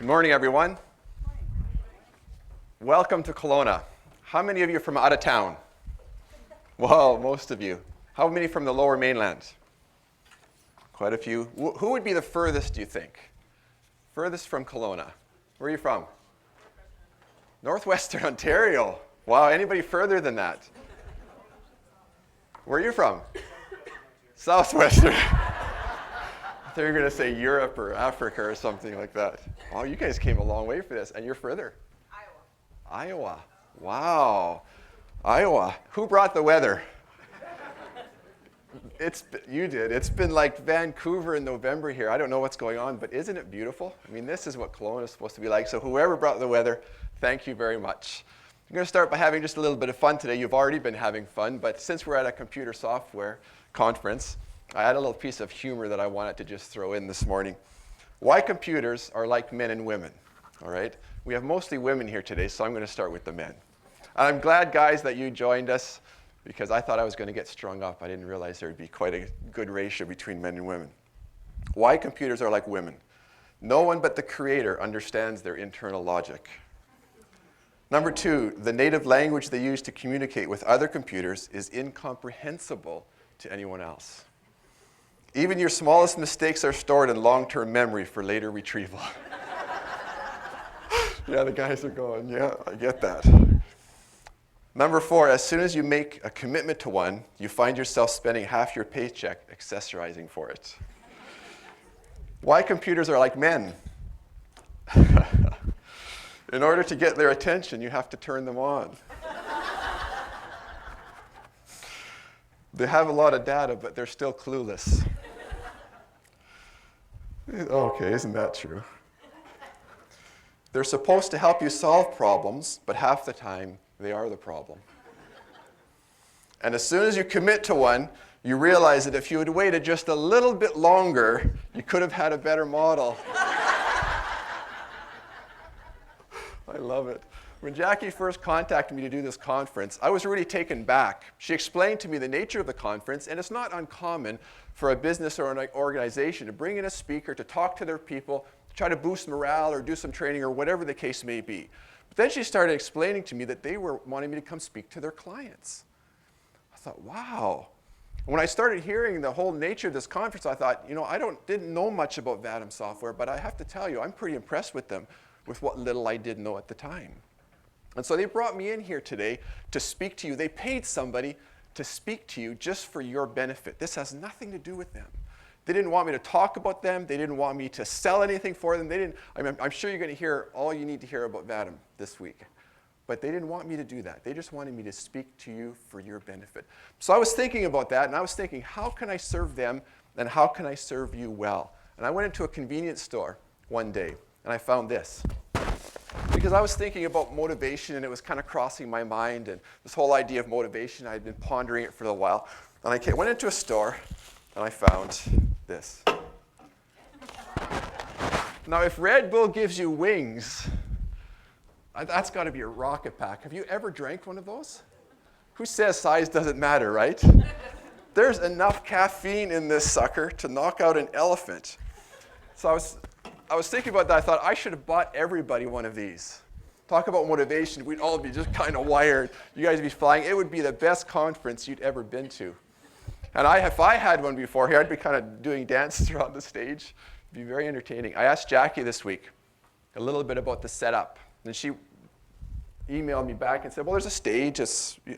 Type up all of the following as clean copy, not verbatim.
Good morning, everyone. Welcome to Kelowna. How many of you are from out of town? Well, most of you. How many from the lower mainland? Quite a few. Who would be the furthest, do you think? Furthest from Kelowna. Where are you from? Northwestern Ontario. Wow, anybody further than that? Where are you from? Southwestern. I thought you were going to say Europe or Africa or something like that. Oh, you guys came a long way for this. And you're further? Iowa. Wow. Iowa. Who brought the weather? You did. It's been like Vancouver in November here. I don't know what's going on, but isn't it beautiful? I mean, this is what Kelowna is supposed to be like. So whoever brought the weather, thank you very much. I'm going to start by having just a little bit of fun today. You've already been having fun, but since we're at a computer software conference, I had a little piece of humor that I wanted to just throw in this morning. Why computers are like men and women, all right? We have mostly women here today, so I'm going to start with the men. I'm glad, guys, that you joined us because I thought I was going to get strung up. I didn't realize there would be quite a good ratio between men and women. Why computers are like women. No one but the creator understands their internal logic. Number two, the native language they use to communicate with other computers is incomprehensible to anyone else. Even your smallest mistakes are stored in long-term memory for later retrieval. Yeah, the guys are going, yeah, I get that. Number four, as soon as you make a commitment to one, you find yourself spending half your paycheck accessorizing for it. Why computers are like men? In order to get their attention, you have to turn them on. They have a lot of data, but they're still clueless. Okay, isn't that true? They're supposed to help you solve problems, but half the time, they are the problem. And as soon as you commit to one, you realize that if you had waited just a little bit longer, you could have had a better model. I love it. When Jackie first contacted me to do this conference, I was really taken back. She explained to me the nature of the conference, and it's not uncommon for a business or an organization to bring in a speaker to talk to their people, to try to boost morale or do some training or whatever the case may be. But then she started explaining to me that they were wanting me to come speak to their clients. I thought, wow. When I started hearing the whole nature of this conference, I thought, didn't know much about Vadim software, but I have to tell you, I'm pretty impressed with them, with what little I did know at the time. And so they brought me in here today to speak to you. They paid somebody to speak to you just for your benefit. This has nothing to do with them. They didn't want me to talk about them. They didn't want me to sell anything for them. I'm sure you're going to hear all you need to hear about Vadim this week. But they didn't want me to do that. They just wanted me to speak to you for your benefit. So I was thinking about that, and I was thinking, how can I serve them, and how can I serve you well? And I went into a convenience store one day, and I found this. Because I was thinking about motivation, and it was kind of crossing my mind, and this whole idea of motivation, I had been pondering it for a while. And I went into a store, and I found this. Now, if Red Bull gives you wings, that's got to be a rocket pack. Have you ever drank one of those? Who says size doesn't matter, right? There's enough caffeine in this sucker to knock out an elephant. So I was thinking about that. I thought I should have bought everybody one of these. Talk about motivation. We'd all be just kind of wired. You guys would be flying. It would be the best conference you'd ever been to. And if I had one before here, I'd be kind of doing dances around the stage. It'd be very entertaining. I asked Jackie this week a little bit about the setup. And she emailed me back and said, well, there's a stage.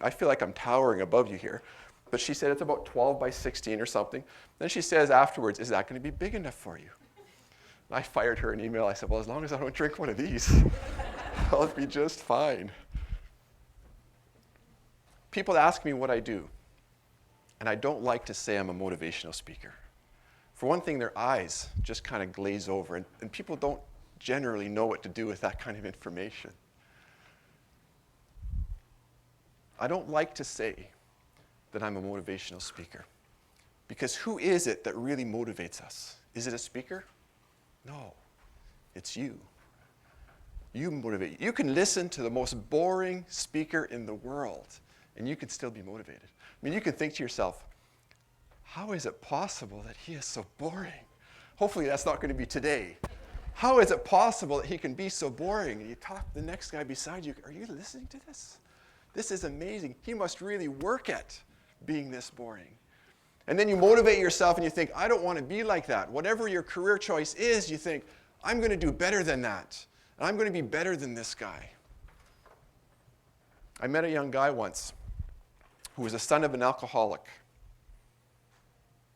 I feel like I'm towering above you here. But she said it's about 12 by 16 or something. Then she says afterwards, is that going to be big enough for you? I fired her an email. I said, well, as long as I don't drink one of these, I'll be just fine. People ask me what I do, and I don't like to say I'm a motivational speaker. For one thing, their eyes just kind of glaze over, and people don't generally know what to do with that kind of information. I don't like to say that I'm a motivational speaker, because who is it that really motivates us? Is it a speaker? No, it's you. You motivate. You can listen to the most boring speaker in the world, and you can still be motivated. I mean, you can think to yourself, how is it possible that he is so boring? Hopefully that's not going to be today. How is it possible that he can be so boring? And you talk to the next guy beside you, are you listening to this? This is amazing. He must really work at being this boring. And then you motivate yourself and you think, I don't want to be like that. Whatever your career choice is, you think, I'm going to do better than that. And I'm going to be better than this guy. I met a young guy once who was the son of an alcoholic.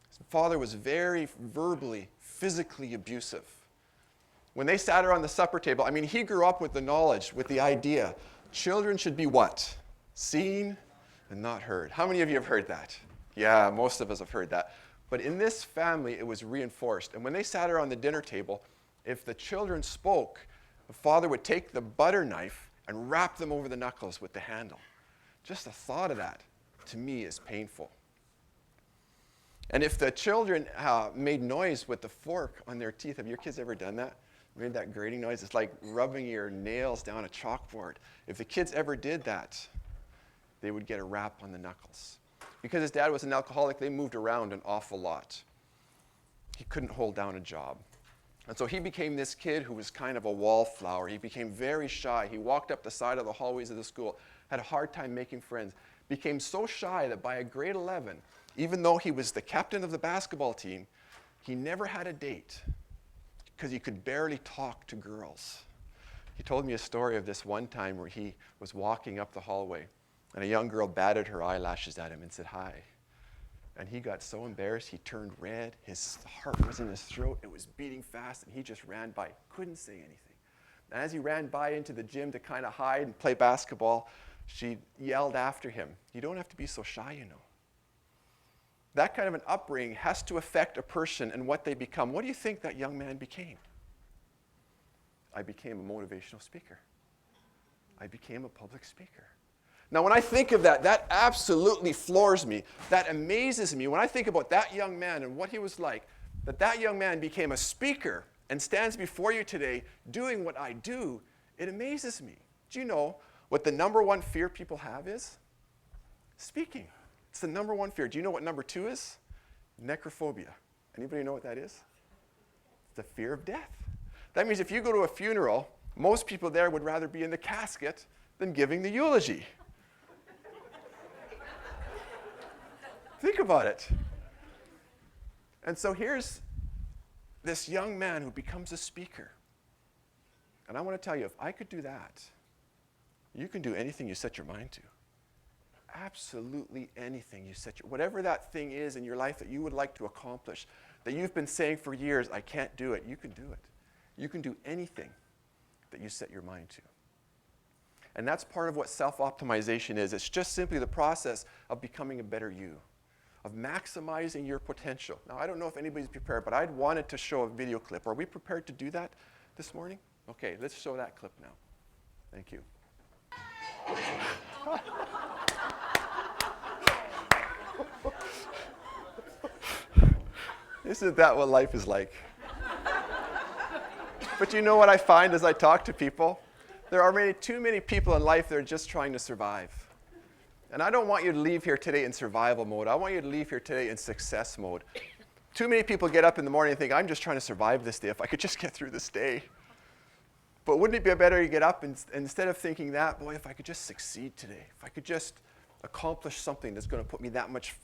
His father was very verbally, physically abusive. When they sat around the supper table, I mean, he grew up with the knowledge, with the idea, children should be what? Seen and not heard. How many of you have heard that? Yeah, most of us have heard that. But in this family, it was reinforced. And when they sat around the dinner table, if the children spoke, the father would take the butter knife and wrap them over the knuckles with the handle. Just the thought of that, to me, is painful. And if the children made noise with the fork on their teeth, have your kids ever done that? Made that grating noise? It's like rubbing your nails down a chalkboard. If the kids ever did that, they would get a rap on the knuckles. Because his dad was an alcoholic, they moved around an awful lot. He couldn't hold down a job. And so he became this kid who was kind of a wallflower. He became very shy. He walked up the side of the hallways of the school, had a hard time making friends, became so shy that by a grade 11, even though he was the captain of the basketball team, he never had a date because he could barely talk to girls. He told me a story of this one time where he was walking up the hallway and a young girl batted her eyelashes at him and said hi. And he got so embarrassed, he turned red. His heart was in his throat. It was beating fast, and he just ran by. Couldn't say anything. And as he ran by into the gym to kind of hide and play basketball, she yelled after him, "You don't have to be so shy, you know." That kind of an upbringing has to affect a person and what they become. What do you think that young man became? I became a motivational speaker. I became a public speaker. Now, when I think of that, that absolutely floors me. That amazes me. When I think about that young man and what he was like, that young man became a speaker and stands before you today doing what I do, it amazes me. Do you know what the number one fear people have is? Speaking. It's the number one fear. Do you know what number two is? Necrophobia. Anybody know what that is? It's the fear of death. That means if you go to a funeral, most people there would rather be in the casket than giving the eulogy. Think about it. And so here's this young man who becomes a speaker. And I want to tell you, if I could do that, you can do anything you set your mind to. Absolutely anything you set your, whatever that thing is in your life that you would like to accomplish, that you've been saying for years, I can't do it, you can do it. You can do anything that you set your mind to. And that's part of what self-optimization is. It's just simply the process of becoming a better you, of maximizing your potential. Now, I don't know if anybody's prepared, but I'd wanted to show a video clip. Are we prepared to do that this morning? Okay, let's show that clip now. Thank you. Isn't that what life is like? But you know what I find as I talk to people? There are too many people in life that are just trying to survive. And I don't want you to leave here today in survival mode. I want you to leave here today in success mode. Too many people get up in the morning and think, I'm just trying to survive this day. If I could just get through this day. But wouldn't it be better to get up and instead of thinking that, boy, if I could just succeed today, if I could just accomplish something that's going to put me that much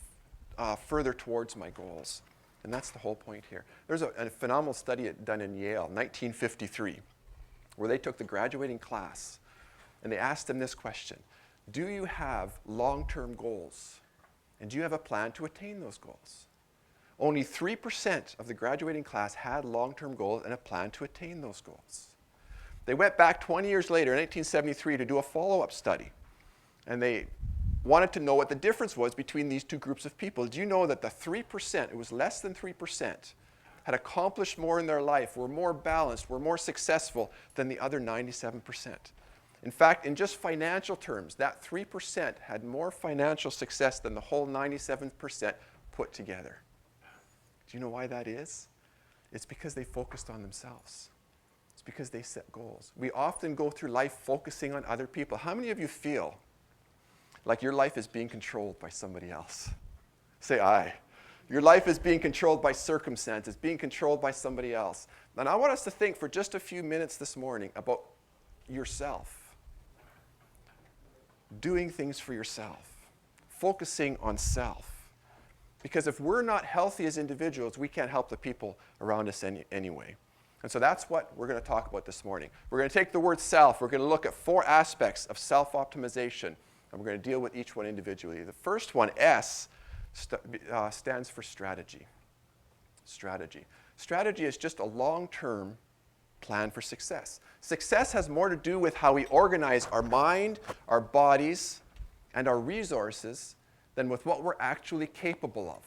further towards my goals. And that's the whole point here. There's a phenomenal study done in Yale, 1953, where they took the graduating class and they asked them this question: do you have long-term goals? And do you have a plan to attain those goals? Only 3% of the graduating class had long-term goals and a plan to attain those goals. They went back 20 years later, in 1973, to do a follow-up study. And they wanted to know what the difference was between these two groups of people. Do you know that the 3%, it was less than 3%, had accomplished more in their life, were more balanced, were more successful than the other 97%? In fact, in just financial terms, that 3% had more financial success than the whole 97% put together. Do you know why that is? It's because they focused on themselves. It's because they set goals. We often go through life focusing on other people. How many of you feel like your life is being controlled by somebody else? Say, I. Your life is being controlled by circumstances, being controlled by somebody else. And I want us to think for just a few minutes this morning about yourself. Doing things for yourself. Focusing on self. Because if we're not healthy as individuals, we can't help the people around us anyway. And so that's what we're going to talk about this morning. We're going to take the word self. We're going to look at 4 aspects of self-optimization. And we're going to deal with each one individually. The first one, S, stands for strategy. Strategy. Strategy is just a long-term plan for success. Success has more to do with how we organize our mind, our bodies, and our resources than with what we're actually capable of.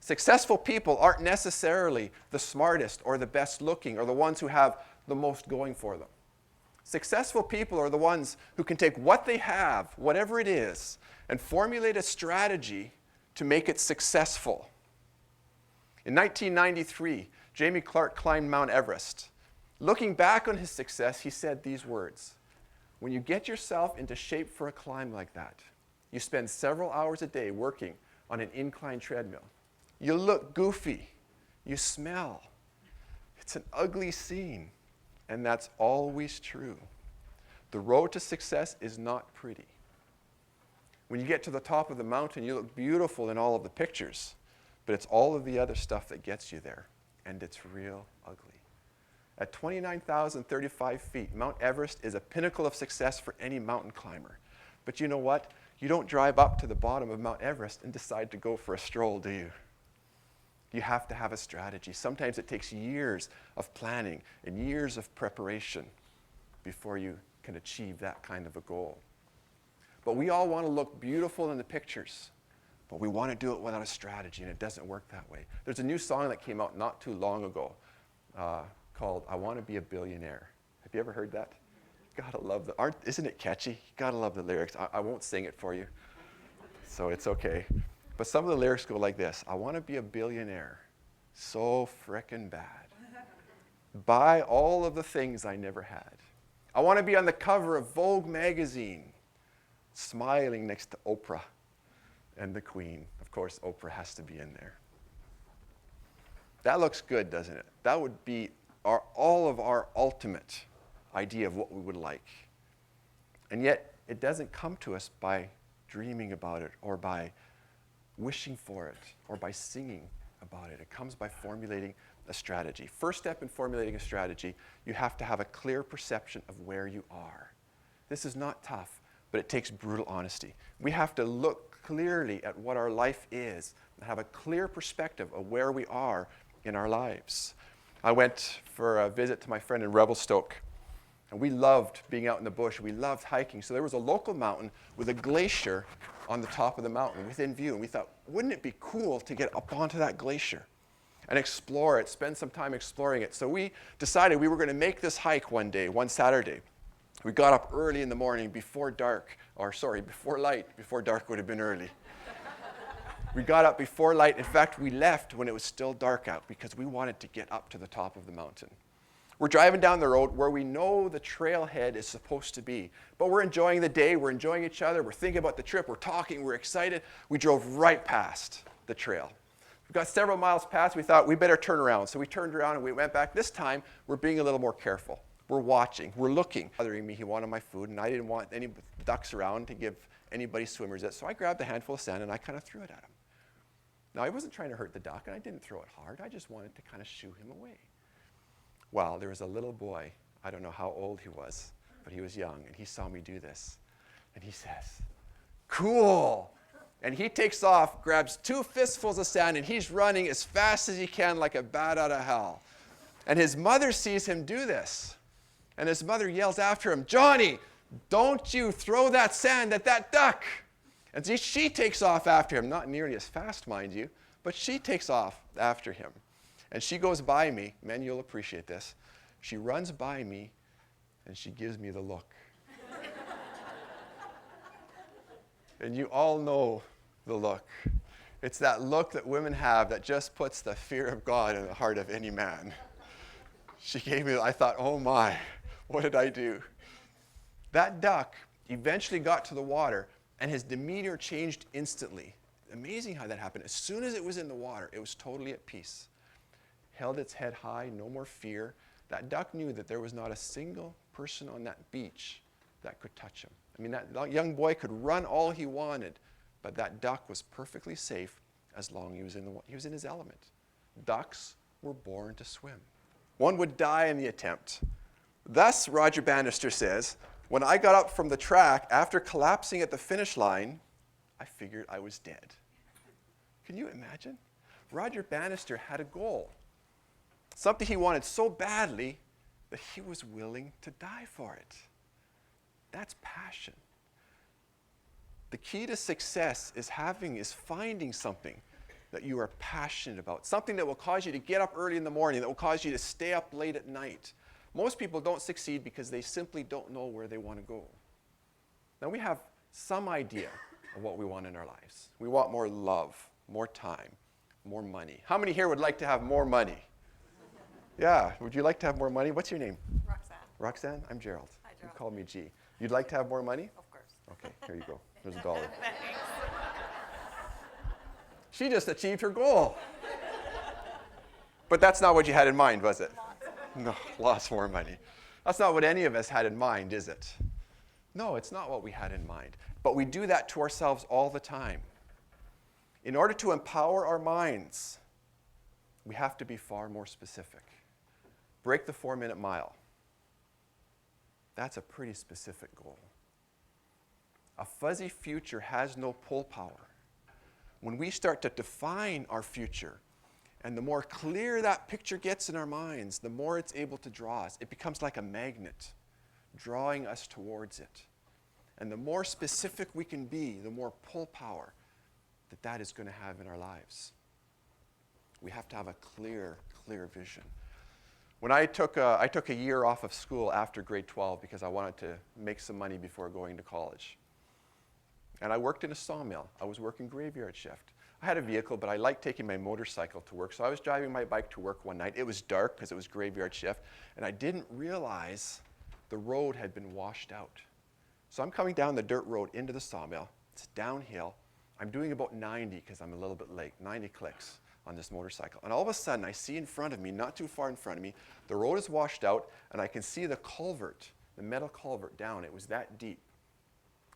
Successful people aren't necessarily the smartest or the best looking or the ones who have the most going for them. Successful people are the ones who can take what they have, whatever it is, and formulate a strategy to make it successful. In 1993, Jamie Clark climbed Mount Everest. Looking back on his success, he said these words: "When you get yourself into shape for a climb like that, you spend several hours a day working on an incline treadmill. You look goofy. You smell. It's an ugly scene. And that's always true. The road to success is not pretty. When you get to the top of the mountain, you look beautiful in all of the pictures, but it's all of the other stuff that gets you there, and it's real ugly." At 29,035 feet, Mount Everest is a pinnacle of success for any mountain climber. But you know what? You don't drive up to the bottom of Mount Everest and decide to go for a stroll, do you? You have to have a strategy. Sometimes it takes years of planning and years of preparation before you can achieve that kind of a goal. But we all want to look beautiful in the pictures, but we want to do it without a strategy, and it doesn't work that way. There's a new song that came out not too long ago called "I Want to Be a Billionaire." Have you ever heard that? You gotta love isn't it catchy? You gotta love the lyrics. I won't sing it for you, so it's okay. But some of the lyrics go like this: "I want to be a billionaire, so frickin' bad. Buy all of the things I never had. I want to be on the cover of Vogue magazine, smiling next to Oprah and the Queen." Of course, Oprah has to be in there. That looks good, doesn't it? That would be all of our ultimate idea of what we would like. And yet, it doesn't come to us by dreaming about it or by wishing for it or by singing about it. It comes by formulating a strategy. First step in formulating a strategy, you have to have a clear perception of where you are. This is not tough, but it takes brutal honesty. We have to look clearly at what our life is and have a clear perspective of where we are in our lives. I went for a visit to my friend in Revelstoke, and we loved being out in the bush. We loved hiking. So there was a local mountain with a glacier on the top of the mountain within view. And we thought, wouldn't it be cool to get up onto that glacier and explore it, spend some time exploring it? So we decided we were going to make this hike one Saturday. We got up early in the morning before light. Before dark would have been early. We got up before light. In fact, we left when it was still dark out because we wanted to get up to the top of the mountain. We're driving down the road where we know the trailhead is supposed to be, but we're enjoying the day, we're enjoying each other, we're thinking about the trip, we're talking, we're excited. We drove right past the trail. We got several miles past, we thought we better turn around. So we turned around and we went back. This time, we're being a little more careful. We're watching, we're looking. Bothering me, he wanted my food, and I didn't want any ducks around to give anybody swimmers it, so I grabbed a handful of sand and I kind of threw it at him. Now, I wasn't trying to hurt the duck, and I didn't throw it hard. I just wanted to kind of shoo him away. Well, there was a little boy, I don't know how old he was, but he was young, and he saw me do this. And he says, "Cool." And he takes off, grabs 2 fistfuls of sand, and he's running as fast as he can like a bat out of hell. And his mother sees him do this. And his mother yells after him, "Johnny, don't you throw that sand at that duck." And she takes off after him, not nearly as fast, mind you, but she takes off after him. And she goes by me. Men, you'll appreciate this. She runs by me, and she gives me the look. And you all know the look. It's that look that women have that just puts the fear of God in the heart of any man. She gave me, I thought, oh my, what did I do? That duck eventually got to the water, and his demeanor changed instantly. amazing how that happened. As soon as it was in the water, it was totally at peace. Held its head high, no more fear. That duck knew that there was not a single person on that beach that could touch him. I mean, that young boy could run all he wanted, but that duck was perfectly safe as long as he was in his element. Ducks were born to swim. One would die in the attempt. Thus, Roger Bannister says, when I got up from the track after collapsing at the finish line, I figured I was dead. Can you imagine? Roger Bannister had a goal, something he wanted so badly that he was willing to die for it. That's passion. The key to success is finding something that you are passionate about, something that will cause you to get up early in the morning, that will cause you to stay up late at night. Most people don't succeed because they simply don't know where they want to go. Now we have some idea of what we want in our lives. We want more love, more time, more money. How many here would like to have more money? Yeah, would you like to have more money? What's your name? Roxanne. Roxanne? I'm Gerald. Hi, Gerald. You call me G. You'd like to have more money? Of course. Okay, here you go. There's $1. Thanks. She just achieved her goal. But that's not what you had in mind, was it? No, lots more money. That's not what any of us had in mind, is it? No, it's not what we had in mind. But we do that to ourselves all the time. In order to empower our minds, we have to be far more specific. Break the 4-minute mile. That's a pretty specific goal. A fuzzy future has no pull power. When we start to define our future, and the more clear that picture gets in our minds, the more it's able to draw us. It becomes like a magnet, drawing us towards it. And the more specific we can be, the more pull power that is going to have in our lives. We have to have a clear vision. When I took a year off of school after grade 12 because I wanted to make some money before going to college. And I worked in a sawmill. I was working graveyard shift. I had a vehicle, but I liked taking my motorcycle to work. So I was driving my bike to work one night. It was dark because it was graveyard shift. And I didn't realize the road had been washed out. So I'm coming down the dirt road into the sawmill. It's downhill. I'm doing about 90 because I'm a little bit late, 90 clicks on this motorcycle. And all of a sudden, I see in front of me, not too far in front of me, the road is washed out, and I can see the culvert, the metal culvert down. It was that deep.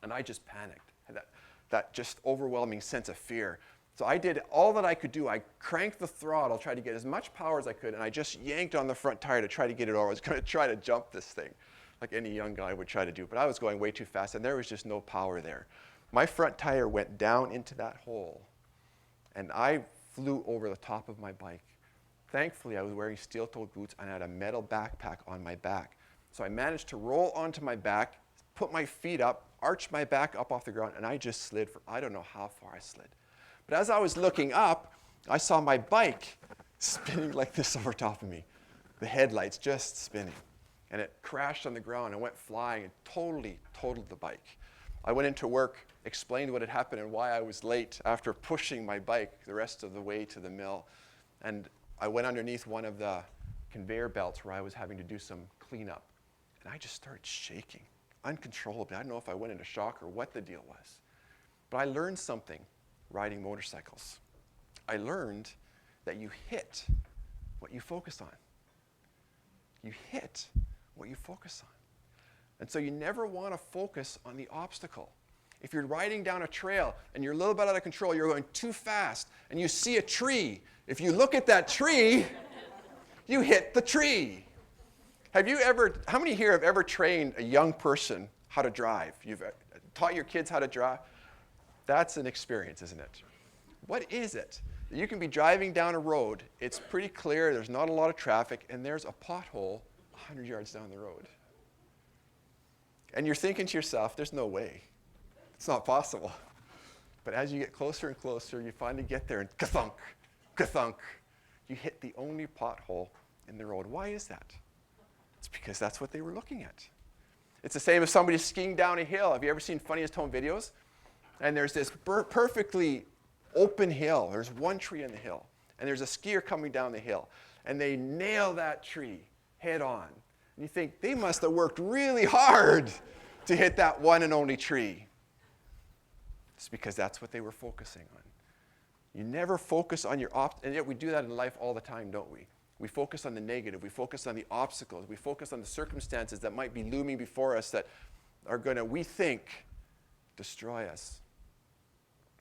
And I just panicked. I had that just overwhelming sense of fear. So I did all that I could do. I cranked the throttle, tried to get as much power as I could, and I just yanked on the front tire to try to get it over. I was going to try to jump this thing, like any young guy would try to do. But I was going way too fast, and there was just no power there. My front tire went down into that hole, and I flew over the top of my bike. Thankfully, I was wearing steel-toed boots, and I had a metal backpack on my back. So I managed to roll onto my back, put my feet up, arch my back up off the ground, and I just slid for I don't know how far I slid. But as I was looking up, I saw my bike spinning like this over top of me, the headlights just spinning. And it crashed on the ground and went flying and totally totaled the bike. I went into work, explained what had happened and why I was late after pushing my bike the rest of the way to the mill. And I went underneath one of the conveyor belts where I was having to do some cleanup. And I just started shaking uncontrollably. I don't know if I went into shock or what the deal was. But I learned something riding motorcycles. I learned that you hit what you focus on. You hit what you focus on. And so you never want to focus on the obstacle. If you're riding down a trail and you're a little bit out of control, you're going too fast, and you see a tree, if you look at that tree, you hit the tree. How many here have ever trained a young person how to drive? You've taught your kids how to drive? That's an experience, isn't it? What is it? You can be driving down a road, it's pretty clear, there's not a lot of traffic, and there's a pothole 100 yards down the road. And you're thinking to yourself, there's no way. It's not possible. But as you get closer and closer, you finally get there, and ka-thunk, ka-thunk, you hit the only pothole in the road. Why is that? It's because that's what they were looking at. It's the same as somebody skiing down a hill. Have you ever seen Funniest Home Videos? And there's this perfectly open hill. There's one tree in the hill. And there's a skier coming down the hill. And they nail that tree head on. And you think, they must have worked really hard to hit that one and only tree. It's because that's what they were focusing on. You never focus on your and yet we do that in life all the time, don't we? We focus on the negative. We focus on the obstacles. We focus on the circumstances that might be looming before us that are going to, we think, destroy us.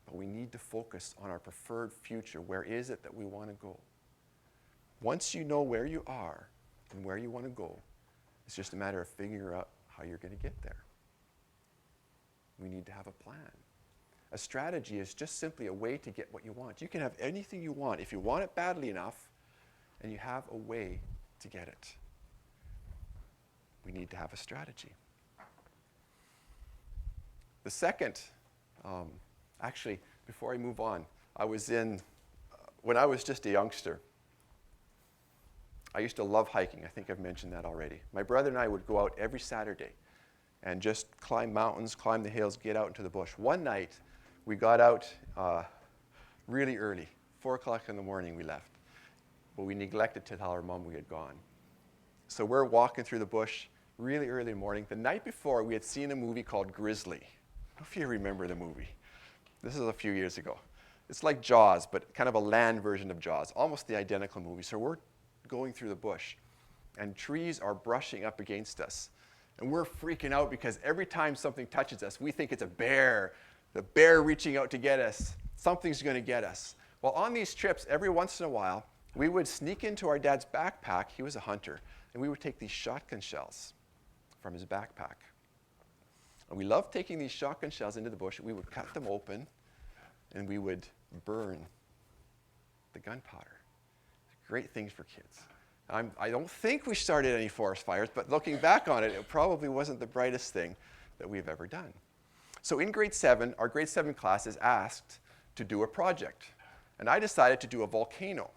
But we need to focus on our preferred future. Where is it that we want to go? Once you know where you are and where you want to go, it's just a matter of figuring out how you're going to get there. We need to have a plan. A strategy is just simply a way to get what you want. You can have anything you want if you want it badly enough and you have a way to get it. We need to have a strategy. The second, actually, before I move on, when I was just a youngster, I used to love hiking. I think I've mentioned that already. My brother and I would go out every Saturday and just climb mountains, climb the hills, get out into the bush. One night, we got out really early. 4 o'clock in the morning we left. But we neglected to tell our mom we had gone. So we're walking through the bush really early in the morning. The night before, we had seen a movie called Grizzly. I don't know if you remember the movie. This is a few years ago. It's like Jaws, but kind of a land version of Jaws, almost the identical movie. So we're going through the bush, and trees are brushing up against us. And we're freaking out because every time something touches us, we think it's a bear, the bear reaching out to get us. Something's going to get us. Well, on these trips, every once in a while, we would sneak into our dad's backpack. He was a hunter. And we would take these shotgun shells from his backpack. And we loved taking these shotgun shells into the bush. We would cut them open, and we would burn the gunpowder. Great things for kids. I don't think we started any forest fires, but looking back on it, it probably wasn't the brightest thing that we've ever done. So in grade 7, our grade 7 class is asked to do a project. And I decided to do a volcano.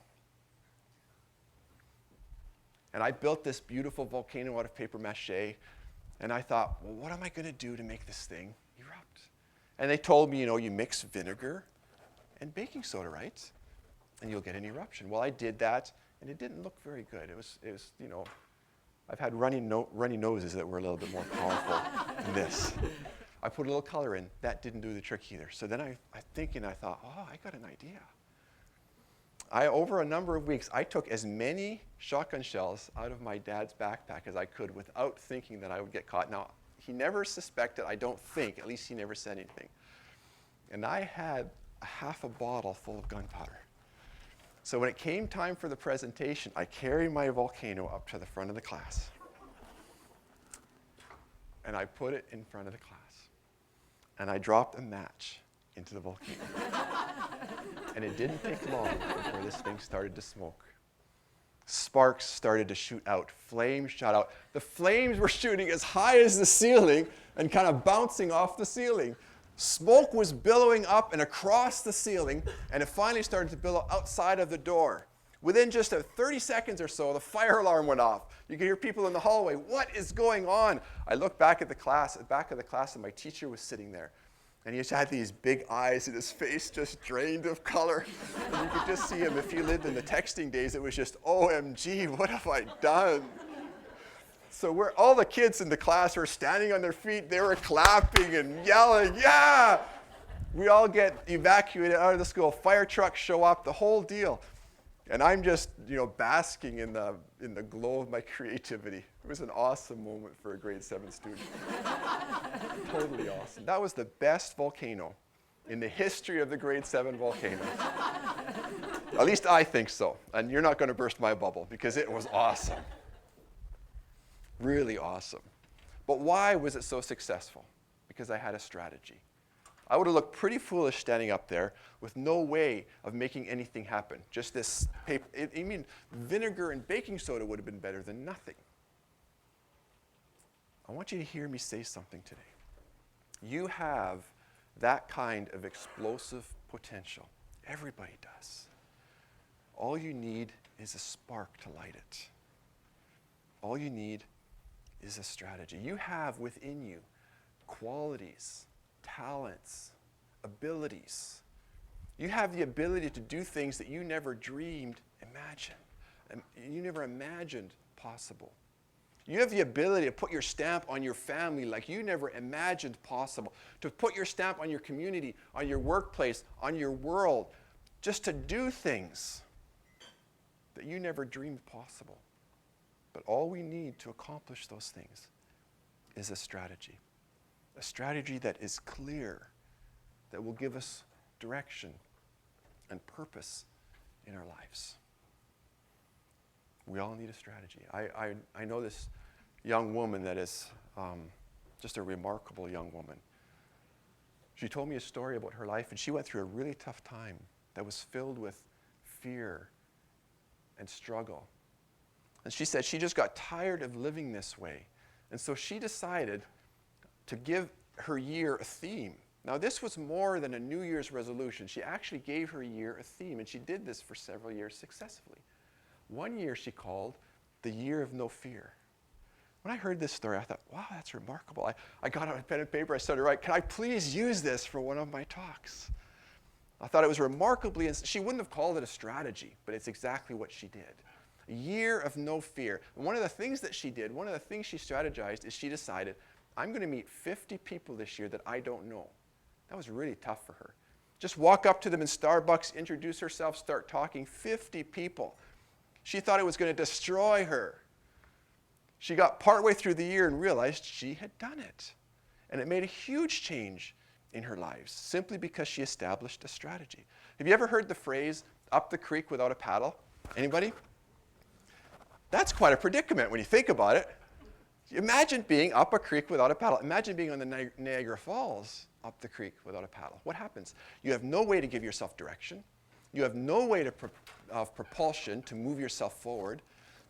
And I built this beautiful volcano out of paper mache. And I thought, well, what am I going to do to make this thing erupt? And they told me, you mix vinegar and baking soda, right? And you'll get an eruption. Well, I did that, and it didn't look very good. It was I've had runny noses that were a little bit more powerful than this. I put a little color in. That didn't do the trick either. So then I thought, I got an idea. Over a number of weeks, I took as many shotgun shells out of my dad's backpack as I could without thinking that I would get caught. Now, he never suspected, I don't think, at least he never said anything. And I had a half a bottle full of gunpowder. So when it came time for the presentation, I carried my volcano up to the front of the class. And I put it in front of the class. And I dropped a match into the volcano. And it didn't take long before this thing started to smoke. Sparks started to shoot out. Flames shot out. The flames were shooting as high as the ceiling and kind of bouncing off the ceiling. Smoke was billowing up and across the ceiling, and it finally started to billow outside of the door. Within just 30 seconds or so, the fire alarm went off. You could hear people in the hallway. What is going on? I looked back at the back of the class, and my teacher was sitting there. And he just had these big eyes, and his face just drained of color. And you could just see him. If you lived in the texting days, it was just, OMG, what have I done? So all the kids in the class were standing on their feet. They were clapping and yelling, yeah! We all get evacuated out of the school. Fire trucks show up, the whole deal. And I'm just, basking in the glow of my creativity. It was an awesome moment for a grade 7 student. Totally awesome. That was the best volcano in the history of the grade 7 volcanoes. At least I think so. And you're not going to burst my bubble because it was awesome. Really awesome. But why was it so successful? Because I had a strategy. I would have looked pretty foolish standing up there with no way of making anything happen. Just this paper. Vinegar and baking soda would have been better than nothing. I want you to hear me say something today. You have that kind of explosive potential. Everybody does. All you need is a spark to light it. All you need is a strategy. You have within you qualities, talents, abilities. You have the ability to do things that you never dreamed, you never imagined possible. You have the ability to put your stamp on your family like you never imagined possible, to put your stamp on your community, on your workplace, on your world. just to do things that you never dreamed possible. But all we need to accomplish those things is a strategy that is clear, that will give us direction and purpose in our lives. We all need a strategy. I know this young woman that is just a remarkable young woman. She told me a story about her life, and she went through a really tough time that was filled with fear and struggle. And she said she just got tired of living this way. And so she decided to give her year a theme. Now, this was more than a New Year's resolution. She actually gave her year a theme, and she did this for several years successfully. One year she called the Year of No Fear. When I heard this story, I thought, wow, that's remarkable. I got out a pen and paper, I started writing, can I please use this for one of my talks? I thought it was remarkably, she wouldn't have called it a strategy, but it's exactly what she did. A year of no fear. And one of the things that she did, one of the things she strategized is she decided, I'm going to meet 50 people this year that I don't know. That was really tough for her. Just walk up to them in Starbucks, introduce herself, start talking. 50 people. She thought it was going to destroy her. She got partway through the year and realized she had done it. And it made a huge change in her lives simply because she established a strategy. Have you ever heard the phrase, up the creek without a paddle? Anybody? That's quite a predicament when you think about it. Imagine being up a creek without a paddle. Imagine being on the Niagara Falls up the creek without a paddle. What happens? You have no way to give yourself direction. You have no way of propulsion to move yourself forward.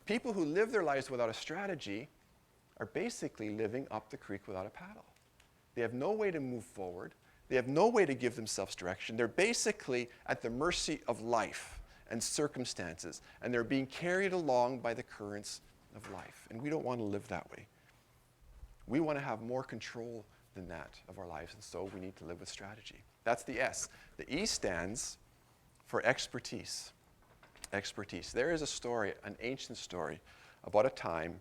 People who live their lives without a strategy are basically living up the creek without a paddle. They have no way to move forward. They have no way to give themselves direction. They're basically at the mercy of life and circumstances, and they're being carried along by the currents of life. And we don't want to live that way. We want to have more control than that of our lives, and so we need to live with strategy. That's the S. The E stands for expertise. Expertise. There is a story, an ancient story, about a time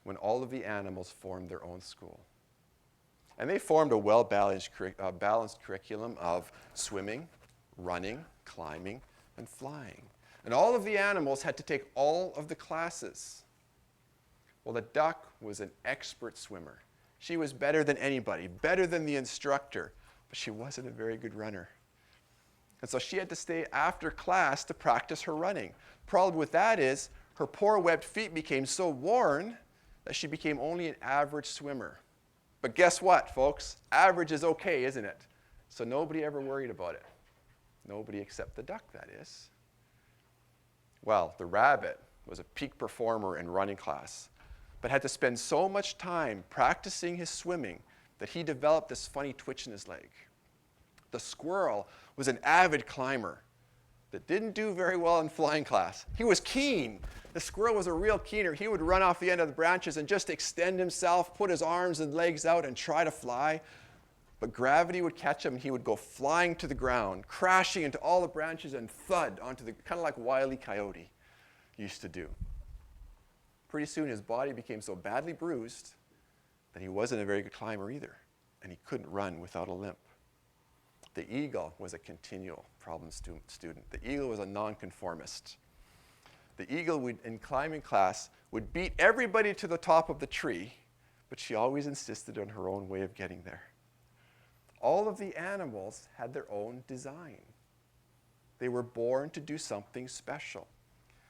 when all of the animals formed their own school. And they formed a well-balanced curriculum of swimming, running, climbing, and flying. And all of the animals had to take all of the classes. Well, the duck was an expert swimmer. She was better than anybody, better than the instructor, but she wasn't a very good runner. And so she had to stay after class to practice her running. Problem with that is her poor webbed feet became so worn that she became only an average swimmer. But guess what, folks? Average is okay, isn't it? So nobody ever worried about it. Nobody except the duck, that is. Well, the rabbit was a peak performer in running class, but had to spend so much time practicing his swimming that he developed this funny twitch in his leg. The squirrel was an avid climber that didn't do very well in flying class. He was keen. The squirrel was a real keener. He would run off the end of the branches and just extend himself, put his arms and legs out and try to fly. But gravity would catch him and he would go flying to the ground, crashing into all the branches and thud onto the, kind of like Wile E. Coyote used to do. Pretty soon his body became so badly bruised that he wasn't a very good climber either, and he couldn't run without a limp. The eagle was a continual problem student. The eagle was a nonconformist. The eagle would, in climbing class, would beat everybody to the top of the tree, but she always insisted on her own way of getting there. All of the animals had their own design. They were born to do something special,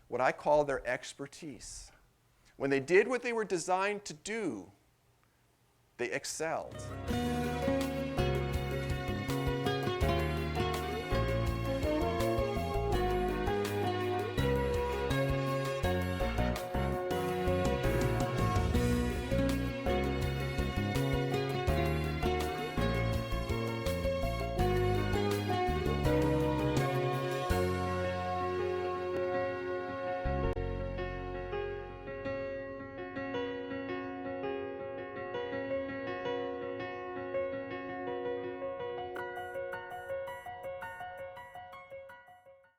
what I call their expertise. When they did what they were designed to do, they excelled.